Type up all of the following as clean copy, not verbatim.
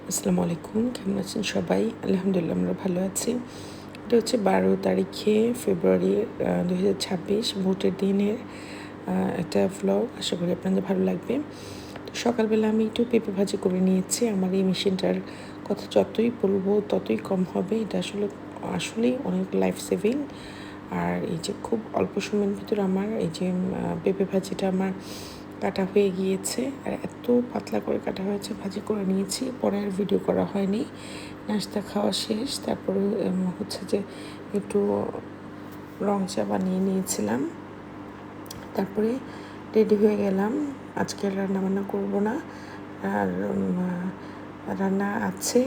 আসসালামু আলাইকুম, কেমন আছেন সবাই? আলহামদুলিল্লাহ আমরা ভালো আছি। এটা হচ্ছে 12 তারিখে ফেব্রুয়ারি 2026 ভোটের দিনের একটা ভ্লগ। আশা করি আপনাদের ভালো লাগবে। তো সকালবেলা আমি একটু পেঁপে ভাজি করে নিয়েছি। আমার এই মেশিনটার কথা যতই বলবো ততই কম হবে। এটা আসলেই অনেক লাইফ সেভিং। আর এই যে খুব অল্প সময়ের ভিতরে আমার এই যে পেঁপে ভাজিটা আমার কাটা হয়ে গিয়েছে। আর এত পাতলা করে কাটা হয়েছে, ভাজি করে নিয়েছি, পরে আর ভিডিও করা হয়নি। নাস্তা খাওয়া শেষ, তারপরে হচ্ছে যে একটু রং চা বানিয়ে নিয়েছিলাম। তারপরে রেডি হয়ে গেলাম। আজকে রান্নাবান্না করব না, আর রান্না আছে,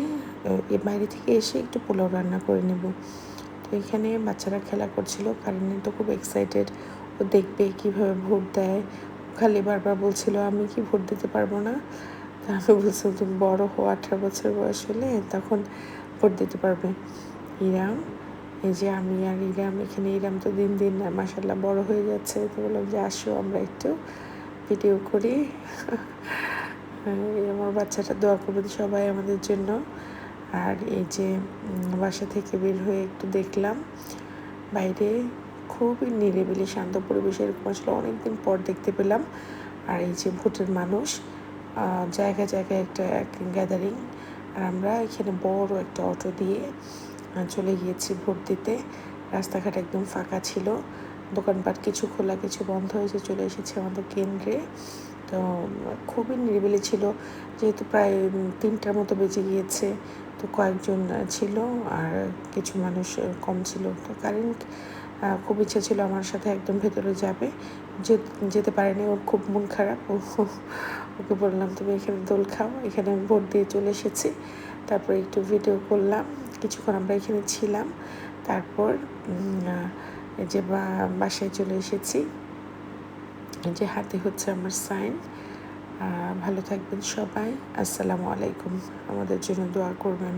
বাইরে থেকে এসে একটু পোলাও রান্না করে নেব। তো এখানে বাচ্চারা খেলা করছিল, কারণ তো খুব এক্সাইটেড, ও দেখবে কীভাবে ভোট দেয়। খালি বারবার বলছিল আমি কি ভোট দিতে পারবো না। তা আমি বলছিলাম তুমি বড় হো, 18 বছর বয়স হলে তখন ভোট দিতে পারবে। ইরাম, এই যে আমি আর ইরাম, এখানে ইরাম তো দিন দিন মাশাআল্লাহ বড় হয়ে যাচ্ছে। তো বললাম যে আসো আমরা একটু ভিডিও করি। আমার বাচ্চাটা দোয়া করবেন সবাই আমাদের জন্য। আর এই যে বাসা থেকে বের হয়ে একটু দেখলাম বাইরে খুবই নিরিবিলি শান্ত পরিবেশ, এরকম আসলে অনেকদিন পর দেখতে পেলাম। আর এই যে ভোটের মানুষ, জায়গায় জায়গায় একটা গ্যাদারিং। আর আমরা এখানে বড় একটা অটো দিয়ে চলে গিয়েছি ভোট দিতে। রাস্তাঘাট একদম ফাঁকা ছিল, দোকানপাট কিছু খোলা কিছু বন্ধ হয়েছে। চলে এসেছি আমাদের কেন্দ্রে। তো খুবই নিরিবিলি ছিল, যেহেতু প্রায় 3টার মতো বেজে গিয়েছে। তো কয়েকজন ছিল আর কিছু মানুষ কম ছিল। তো কারেন্ট খুব ইচ্ছা ছিল আমার সাথে একদম ভেতরে যাবে, যেতে পারেনি। ওর খুব মন খারাপ। ওকে বললাম তুমি এখানে দোল খাও, এখানে ভোট দিয়ে চলে এসেছি। তারপর একটু ভিডিও করলাম, কিছুক্ষণ আমরা এখানে ছিলাম। তারপর যে বাসায় চলে এসেছি। যে হাতে হচ্ছে আমার সাইন। ভালো থাকবেন সবাই। আসসালামু আলাইকুম, আমাদের জন্য দোয়া করবেন।